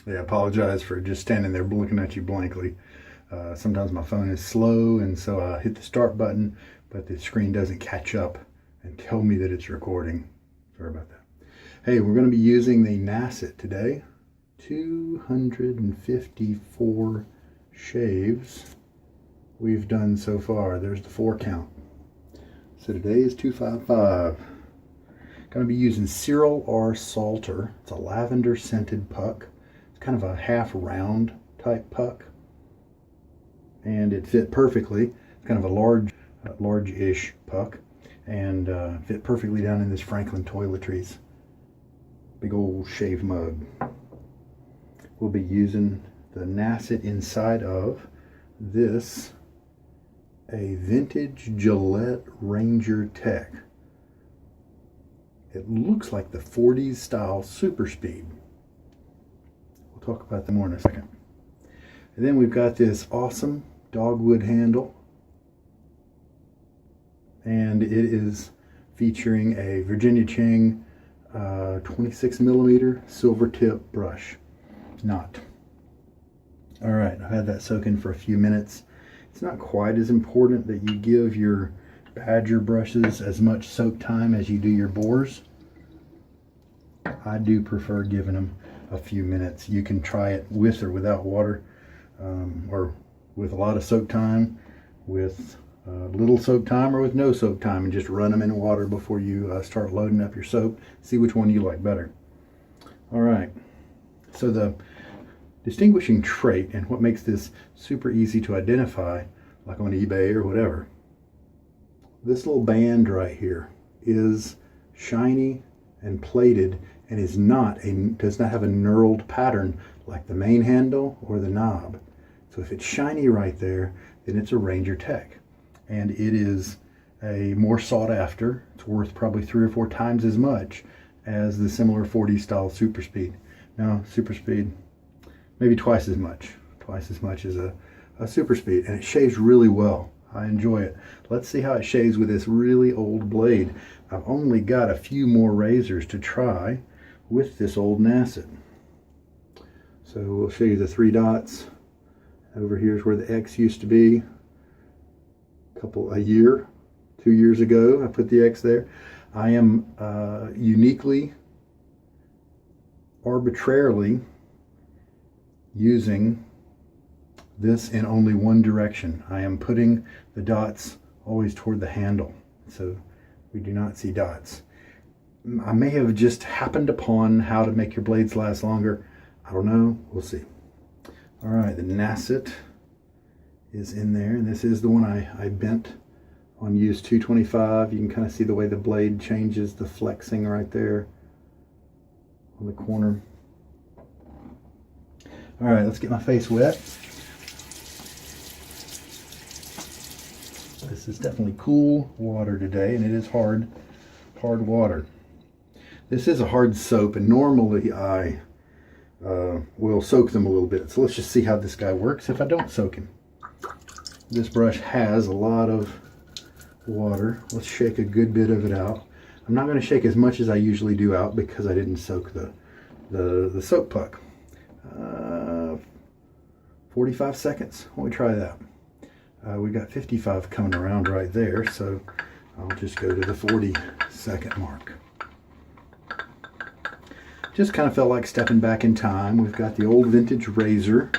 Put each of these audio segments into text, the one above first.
Yeah, I apologize for just standing there looking at you blankly. Sometimes my phone is slow, and so I hit the start button, but the screen doesn't catch up and tell me that it's recording. Sorry about that. Hey, we're going to be using the Nacet today. 254 shaves we've done so far. There's the 4 count. So today is 255. Going to be using Cyril Salter. It's a lavender scented puck. It's kind of a half round type puck, and it fit perfectly. It's kind of a large-ish puck, and fit perfectly down in this Franklin Toiletries big old shave mug. We'll be using the Nacet inside of this, a vintage Gillette Ranger Tech. It looks like the 40s style Superspeed. We'll talk about that more in a second. And then we've got this awesome Dogwood handle, and it is featuring a Virginia Cheng 26mm Silvertip brush knot. All right, I've had that soaking for a few minutes. It's not quite as important that you give your badger brushes as much soak time as you do your bores. I do prefer giving them a few minutes. You can try it with or without water, or with a lot of soak time, with little soak time, or with no soak time, and just run them in water before you start loading up your soap. See which one you like better. All right, so the distinguishing trait and what makes this super easy to identify, like on eBay or whatever, this little band right here is shiny and plated, and does not have a knurled pattern like the main handle or the knob. So if it's shiny right there, then it's a Ranger Tech, and it is a more sought after. It's worth probably 3 or 4 times as much as the similar 40 style Superspeed. Now Superspeed, maybe twice as much as a Superspeed, and it shaves really well. I enjoy it. Let's see how it shaves with this really old blade. I've only got a few more razors to try with this old Nacet. So we'll show you the 3 dots. Over here is where the X used to be. A year, 2 years ago, I put the X there. I am uniquely, arbitrarily using this in only one direction. I am putting the dots always toward the handle, so we do not see dots. I may have just happened upon how to make your blades last longer. I don't know. We'll see. All right, the Nacet is in there, and this is the one I bent on use 225. You can kind of see the way the blade changes, the flexing right there on the corner. All right, let's get my face wet. This is definitely cool water today, and it is hard water. This is a hard soap, and normally I will soak them a little bit. So let's just see how this guy works if I don't soak him. This brush has a lot of water. Let's shake a good bit of it out. I'm not going to shake as much as I usually do out because I didn't soak the soap puck. 45 seconds. Why don't we try that? We got 55 coming around right there, so I'll just go to the 40-second mark. Just kind of felt like stepping back in time. We've got the old vintage razor.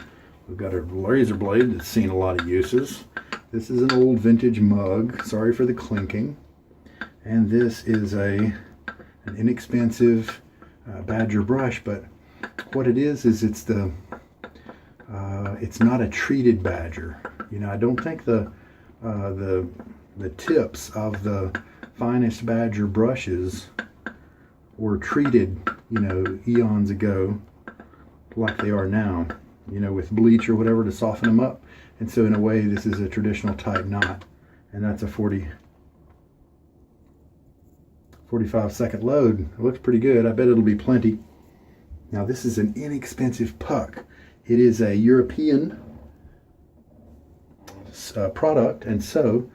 We've got a razor blade that's seen a lot of uses. This is an old vintage mug. Sorry for the clinking. And this is an inexpensive badger brush, but what it is it's not a treated badger. You know, I don't think the tips of the finest badger brushes were treated, you know, eons ago like they are now, you know, with bleach or whatever to soften them up. And so in a way, this is a traditional type knot, and that's a 45-second load. It looks pretty good. I bet it'll be plenty. Now this is an inexpensive puck. It is a European product, and so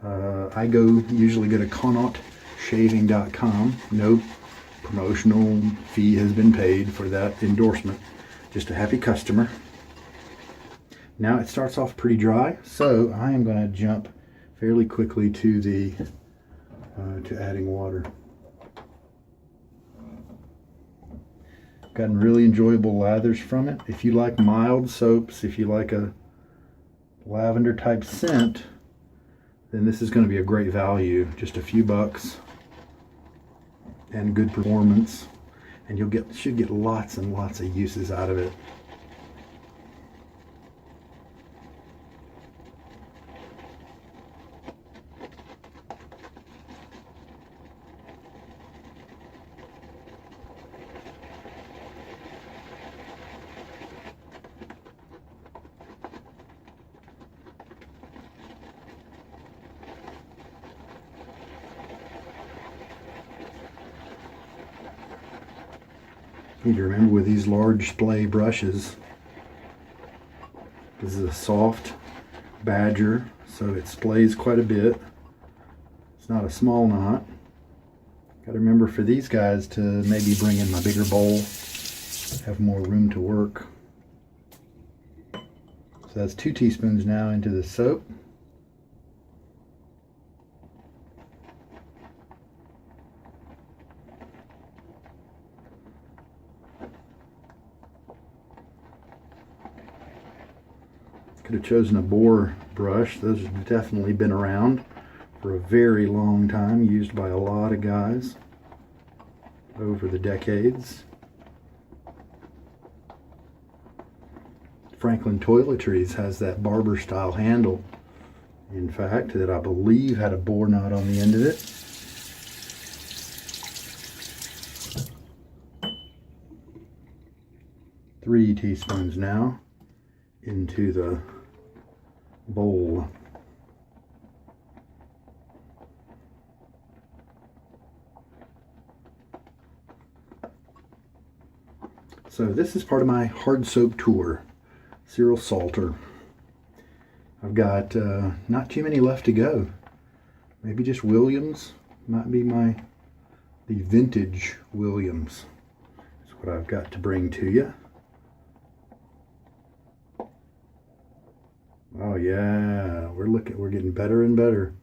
I usually go to connaughtshaving.com. No promotional fee has been paid for that endorsement. Just a happy customer. Now it starts off pretty dry, so I am going to jump fairly quickly to the to adding water. Gotten really enjoyable lathers from it. If you like mild soaps, if you like a lavender type scent, then this is going to be a great value. Just a few bucks and good performance, and should get lots and lots of uses out of it. Need to remember with these large splay brushes, this is a soft badger, so it splays quite a bit. It's not a small knot. Got to remember for these guys to maybe bring in my bigger bowl, have more room to work. So that's 2 teaspoons now into the soap. Could have chosen a boar brush. Those have definitely been around for a very long time, used by a lot of guys over the decades. Franklin Toiletries has that barber style handle, in fact, that I believe had a boar knot on the end of it. Three teaspoons now into the bowl. So this is part of my hard soap tour. Cyril Salter. I've got not too many left to go. Maybe just Williams. Might be the vintage Williams. That's what I've got to bring to you. Oh yeah, we're getting better and better.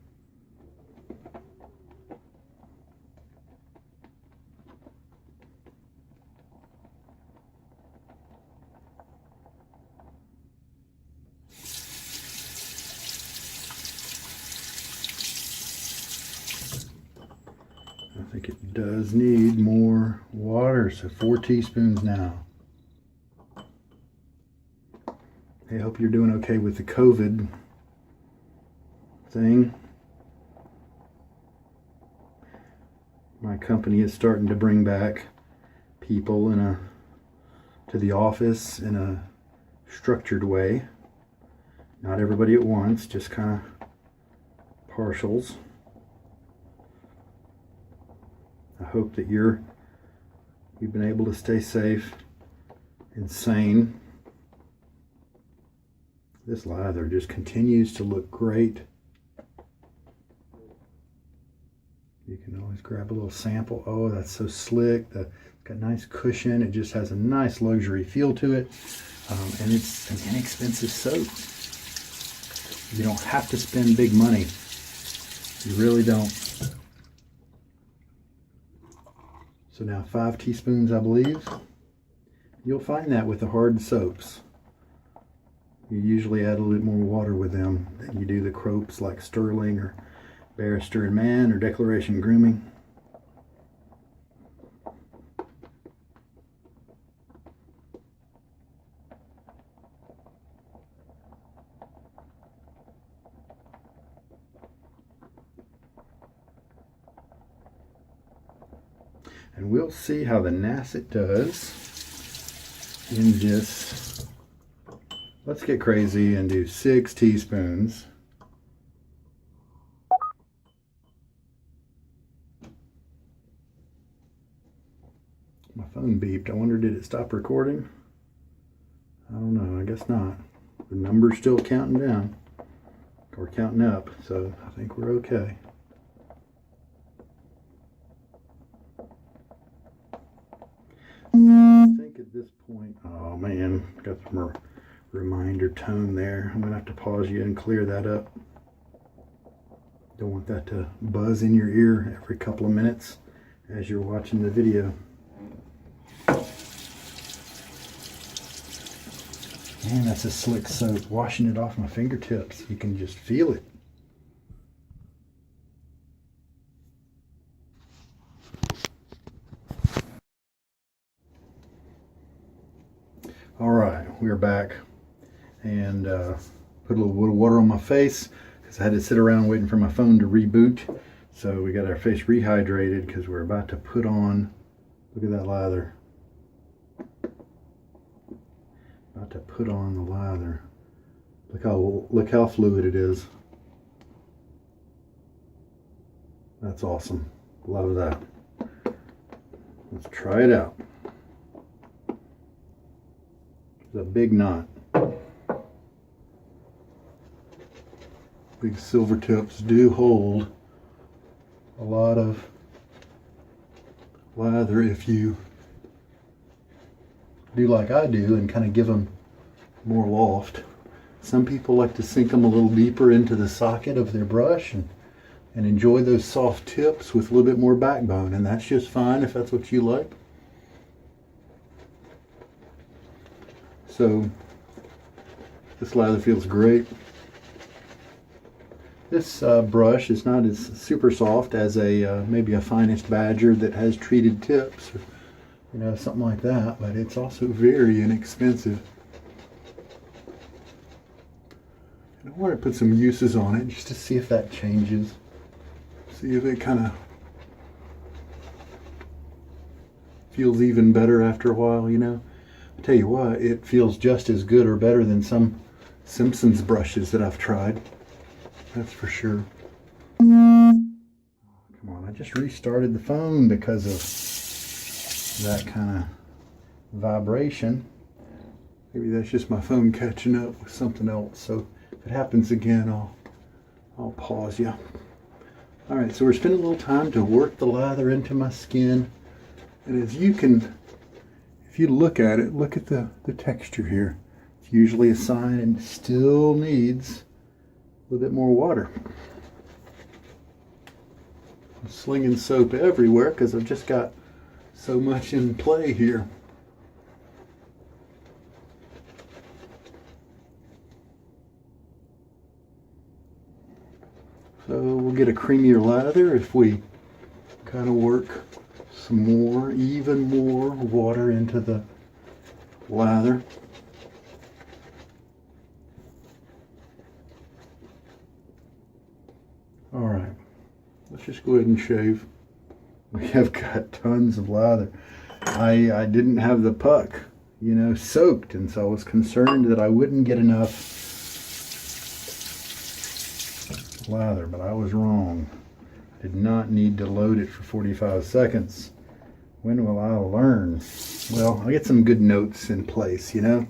I think it does need more water, so 4 teaspoons now. Hey, I hope you're doing okay with the COVID thing. My company is starting to bring back people to the office in a structured way. Not everybody at once, just kind of partials. I hope that you've been able to stay safe and sane. This lather just continues to look great. You can always grab a little sample. Oh, that's so slick. It's got nice cushion. It just has a nice luxury feel to it. And it's an inexpensive soap. You don't have to spend big money. You really don't. So now 5 teaspoons, I believe. You'll find that with the hard soaps. You usually add a little bit more water with them than you do the cropes like Sterling or Barrister and Mann or Declaration Grooming. And we'll see how the Nacet does in this. Let's get crazy and do 6 teaspoons. My phone beeped. I wonder, did it stop recording? I don't know. I guess not. The number's still counting down, or counting up, so I think we're okay. I think at this point, oh man, got some reminder tone there. I'm gonna have to pause you and clear that up. Don't want that to buzz in your ear every couple of minutes as you're watching the video. Man, that's a slick soap. Washing it off my fingertips, you can just feel it. All right, we're back, and put a little water on my face because I had to sit around waiting for my phone to reboot. So we got our face rehydrated because we're about to put on, look at that lather. About to put on the lather. Look how fluid it is. That's awesome. Love that. Let's try it out. It's a big knot. Big Silvertips do hold a lot of lather if you do like I do and kind of give them more loft. Some people like to sink them a little deeper into the socket of their brush and enjoy those soft tips with a little bit more backbone, and that's just fine if that's what you like. So this lather feels great. This brush is not as super soft as a maybe a finest badger that has treated tips, or you know, something like that, but it's also very inexpensive. And I want to put some uses on it just to see if that changes. See if it kind of feels even better after a while, you know. I tell you what, it feels just as good or better than some Simpsons brushes that I've tried. That's for sure. Come on, I just restarted the phone because of that kind of vibration. Maybe that's just my phone catching up with something else. So if it happens again, I'll pause you. All right, so we're spending a little time to work the lather into my skin. And as you can, if you look at it, look at the texture here. It's usually a sign and still needs a little bit more water. I'm slinging soap everywhere because I've just got so much in play here. So we'll get a creamier lather if we kind of work some more, even more water into the lather. All right, let's just go ahead and shave. We have got tons of lather. I didn't have the puck, you know, soaked, and so I was concerned that I wouldn't get enough lather, but I was wrong. I did not need to load it for 45 seconds. When will I learn? Well, I'll get some good notes in place, you know,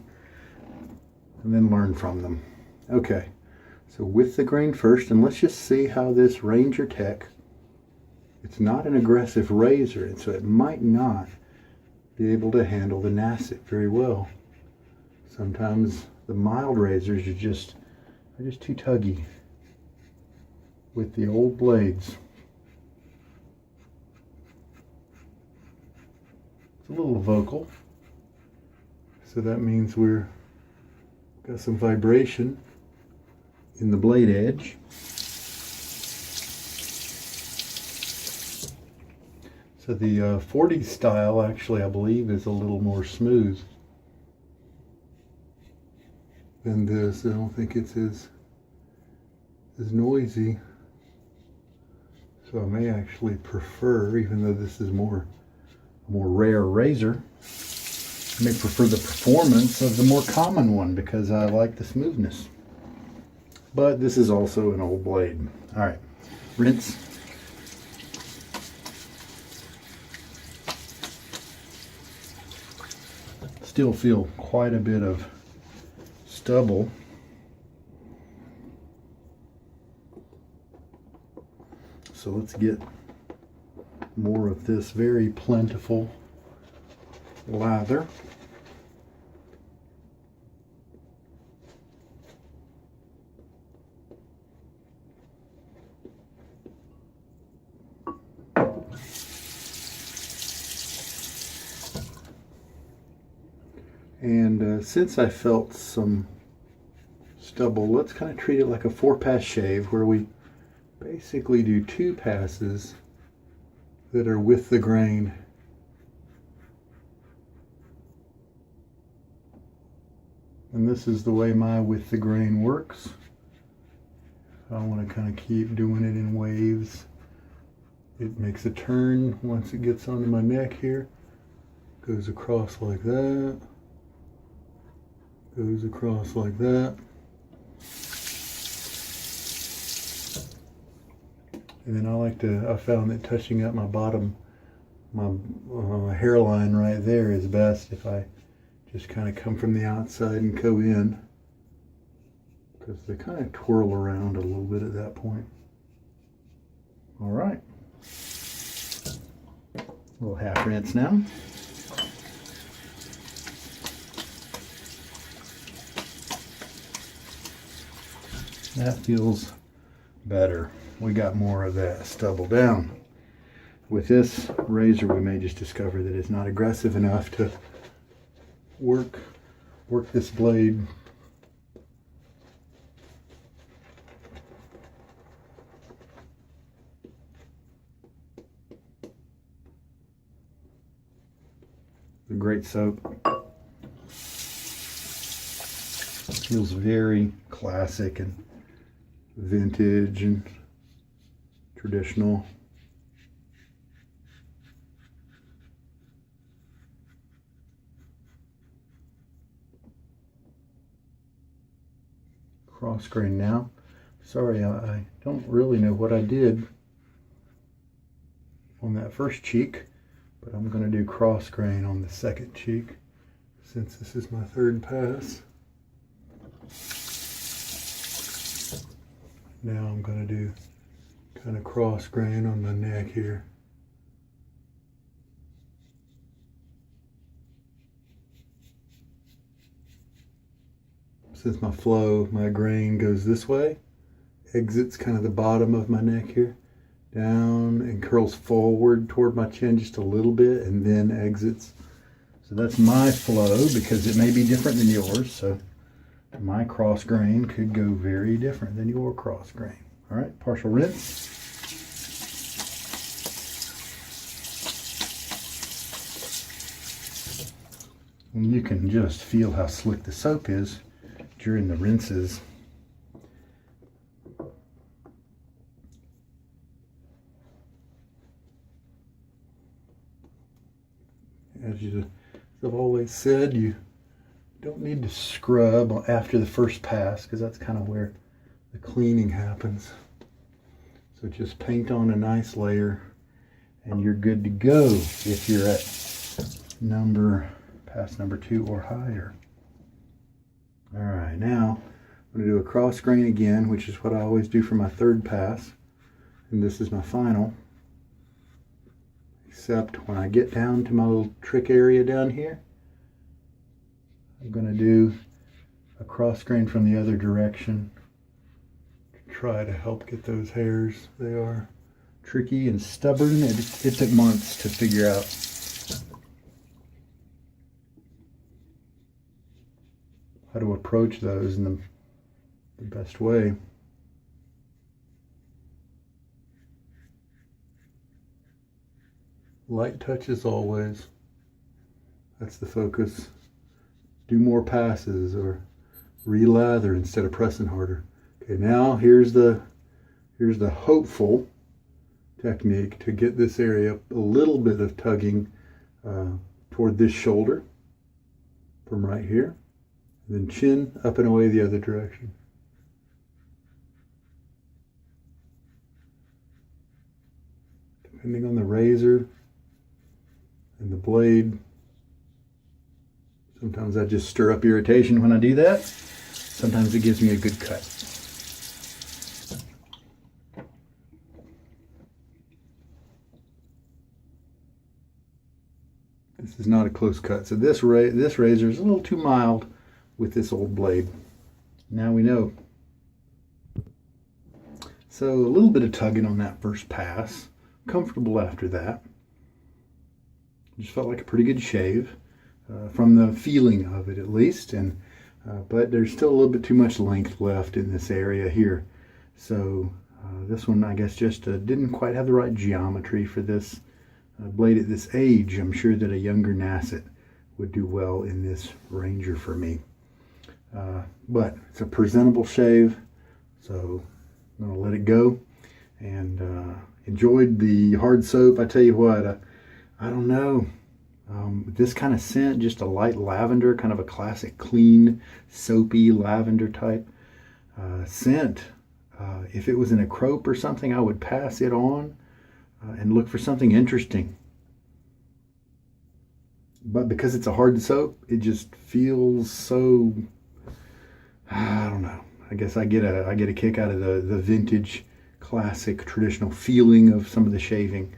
and then learn from them. Okay, so with the grain first, and let's just see how this Ranger Tech, it's not an aggressive razor, and so it might not be able to handle the Nacet very well. Sometimes the mild razors are just too tuggy with the old blades. It's a little vocal, so that means we're got some vibration in the blade edge. So the 40s style actually, I believe, is a little more smooth than this. I don't think it's as noisy. So I may actually prefer, even though this is a more rare razor, I may prefer the performance of the more common one because I like the smoothness. But this is also an old blade. All right, rinse. Still feel quite a bit of stubble. So let's get more of this very plentiful lather. And since I felt some stubble, let's kind of treat it like a 4-pass shave, where we basically do 2 passes that are with the grain. And this is the way my with the grain works. I want to kind of keep doing it in waves. It makes a turn once it gets onto my neck here. Goes across like that. Goes across like that. And then I found that touching up my bottom, my hairline right there is best if I just kind of come from the outside and go in, because they kind of twirl around a little bit at that point. All right. A little half rinse now. That feels better. We got more of that stubble down. With this razor, we may just discover that it's not aggressive enough to work this blade. The great soap. Feels very classic and vintage and traditional. Cross grain now. Sorry, I don't really know what I did on that first cheek, but I'm going to do cross grain on the second cheek since this is my 3rd pass. Now I'm going to do kind of cross grain on the neck here. Since my grain goes this way, exits kind of the bottom of my neck here, down and curls forward toward my chin just a little bit, and then exits. So that's my flow, because it may be different than yours. So my cross grain could go very different than your cross grain. All right, partial rinse. And you can just feel how slick the soap is during the rinses. As I've always said, you don't need to scrub after the first pass, because that's kind of where the cleaning happens. So just paint on a nice layer and you're good to go if you're at pass number 2 or higher. All right, now I'm going to do a cross grain again, which is what I always do for my 3rd pass. And this is my final. Except when I get down to my little trick area down here, I'm going to do a cross grain from the other direction to try to help get those hairs. They are tricky and stubborn. It took months to figure out how to approach those in the best way. Light touches always. That's the focus. Do more passes or re-lather instead of pressing harder. Okay, now here's the hopeful technique to get this area a little bit of tugging toward this shoulder from right here. And then chin up and away the other direction. Depending on the razor and the blade, sometimes I just stir up irritation when I do that. Sometimes it gives me a good cut. This is not a close cut. So this razor is a little too mild with this old blade. Now we know. So a little bit of tugging on that first pass. Comfortable after that. Just felt like a pretty good shave. from the feeling of it at least. And but there's still a little bit too much length left in this area here. So this one, I guess, just didn't quite have the right geometry for this blade at this age. I'm sure that a younger Nacet would do well in this Ranger for me. But it's a presentable shave, so I'm going to let it go. And enjoyed the hard soap. I tell you what, I don't know. This kind of scent, just a light lavender, kind of a classic clean, soapy lavender type scent. If it was in a crope or something, I would pass it on and look for something interesting. But because it's a hard soap, it just feels so, I don't know. I guess I get a kick out of the vintage, classic, traditional feeling of some of the shaving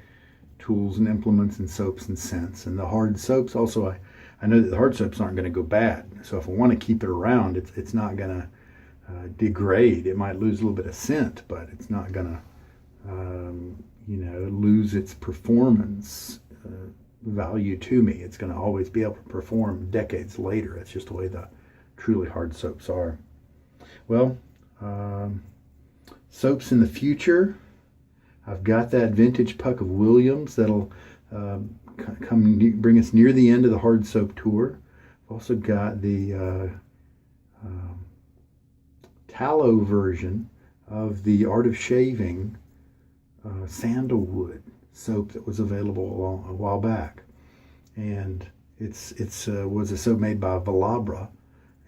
tools and implements and soaps and scents. And the hard soaps also, I know that the hard soaps aren't going to go bad. So if I want to keep it around, it's not going to degrade. It might lose a little bit of scent, but it's not going to, lose its performance value to me. It's going to always be able to perform decades later. It's just the way the truly hard soaps are. Well, soaps in the future. I've got that vintage puck of Williams that'll bring us near the end of the hard soap tour. I've also got the tallow version of the Art of Shaving sandalwood soap that was available a while back, and it's was a soap made by Lavndr,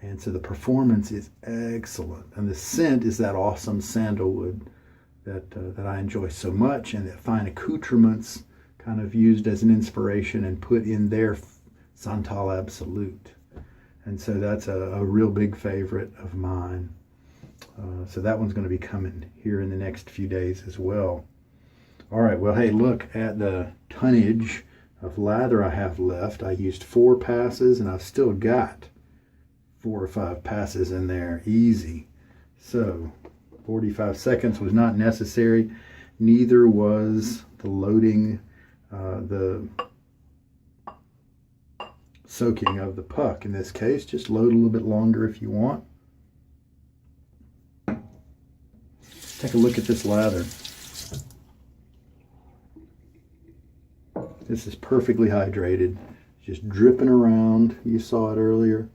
and so the performance is excellent, and the scent is that awesome sandalwood that I enjoy so much, and that fine accoutrements kind of used as an inspiration and put in their Santal Absolute, and so that's a real big favorite of mine. So that one's going to be coming here in the next few days as well. All right, well, hey, look at the tonnage of lather I have left. I used 4 passes, and I've still got 4 or 5 passes in there, easy. So 45 seconds was not necessary. Neither was the loading, the soaking of the puck. In this case, just load a little bit longer if you want. Take a look at this lather. This is perfectly hydrated, just dripping around. You saw it earlier.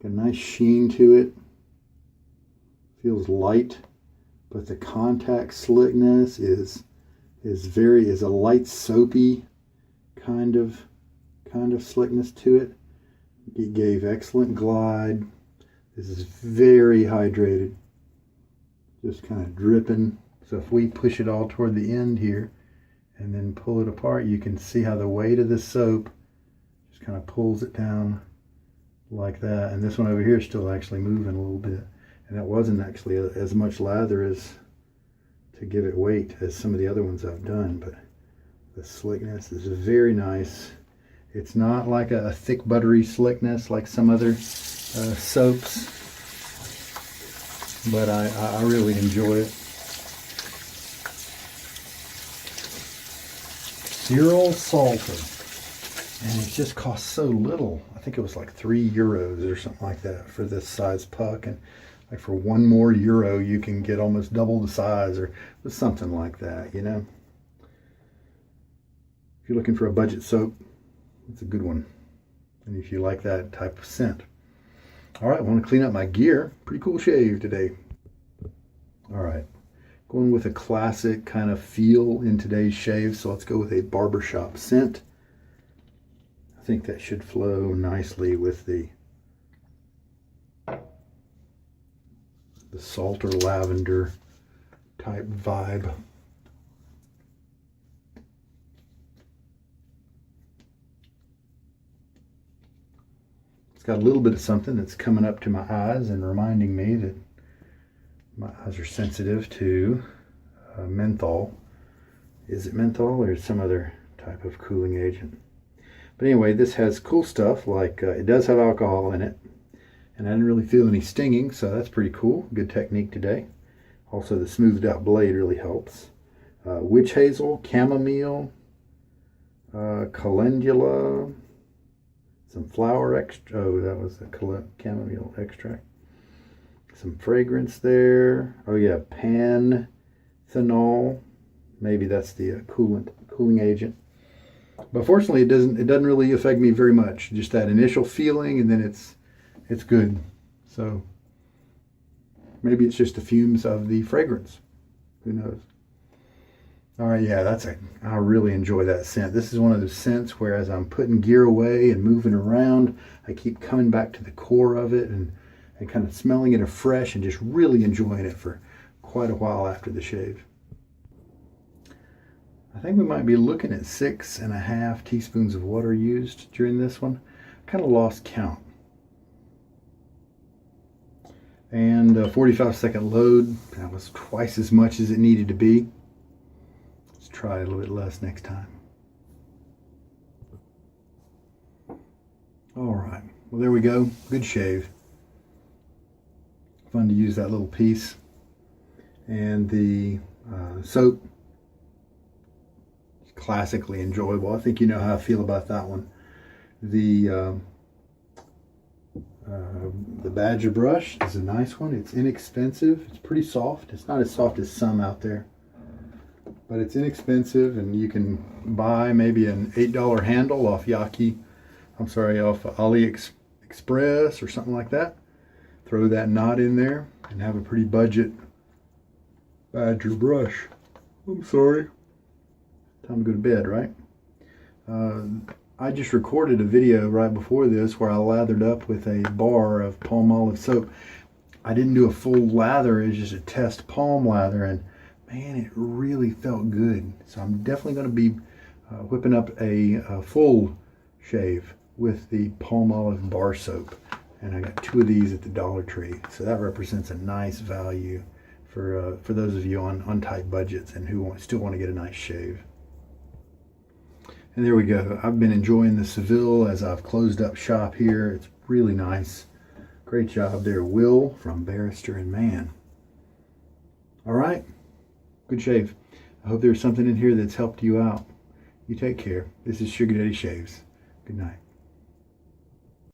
Got a nice sheen to it. Feels light, but the contact slickness is a light soapy kind of slickness to it. It gave excellent glide. This is very hydrated. Just kind of dripping. So if we push it all toward the end here and then pull it apart, you can see how the weight of the soap just kind of pulls it down like that. And this one over here is still actually moving a little bit. And that wasn't actually as much lather as to give it weight as some of the other ones I've done, but the slickness is very nice. It's not like a thick buttery slickness like some other soaps, but I really enjoy it. Cyril Salter, and it just costs so little. I think it was like €3 or something like that for this size puck, and like for €1 more you can get almost double the size, or something like that, you know. If you're looking for a budget soap, it's a good one, and if you like that type of scent. All right, I want to clean up my gear. Pretty cool shave today. All right, going with a classic kind of feel in today's shave, so let's go with a barbershop scent. I think that should flow nicely with the Salter lavender type vibe. It's got a little bit of something that's coming up to my eyes and reminding me that my eyes are sensitive to menthol. Is it menthol or some other type of cooling agent? But anyway, this has cool stuff like it does have alcohol in it, and I didn't really feel any stinging, so that's pretty cool. Good technique today. Also, the smoothed out blade really helps. Witch hazel, chamomile, calendula, some flower extract. Oh, that was the chamomile extract. Some fragrance there. Oh yeah, panthenol. Maybe that's the cooling agent. But fortunately, it doesn't really affect me very much. Just that initial feeling, and then it's good. So maybe it's just the fumes of the fragrance. Who knows? All right, yeah, I really enjoy that scent. This is one of those scents where as I'm putting gear away and moving around, I keep coming back to the core of it and kind of smelling it afresh and just really enjoying it for quite a while after the shave. I think we might be looking at 6.5 teaspoons of water used during this one. Kind of lost count. And a 45-second load. That was twice as much as it needed to be. Let's try a little bit less next time. All right. Well, there we go. Good shave. Fun to use that little piece. And the soap, classically enjoyable. I think you know how I feel about that one. The Badger brush is a nice one. It's inexpensive. It's pretty soft. It's not as soft as some out there, but it's inexpensive, and you can buy maybe an $8 handle off off AliExpress or something like that. Throw that knot in there and have a pretty budget Badger brush. I'm sorry. Time to go to bed, right? I just recorded a video right before this where I lathered up with a bar of palm olive soap. I didn't do a full lather, it was just a test palm lather, and man, it really felt good. So I'm definitely going to be whipping up a full shave with the palm olive bar soap. And I got 2 of these at the Dollar Tree. So that represents a nice value for those of you on tight budgets and who still want to get a nice shave. And there we go. I've been enjoying the Seville as I've closed up shop here. It's really nice. Great job there, Will from Barrister and Mann. All right. Good shave. I hope there's something in here that's helped you out. You take care. This is Sugar Daddy Shaves. Good night.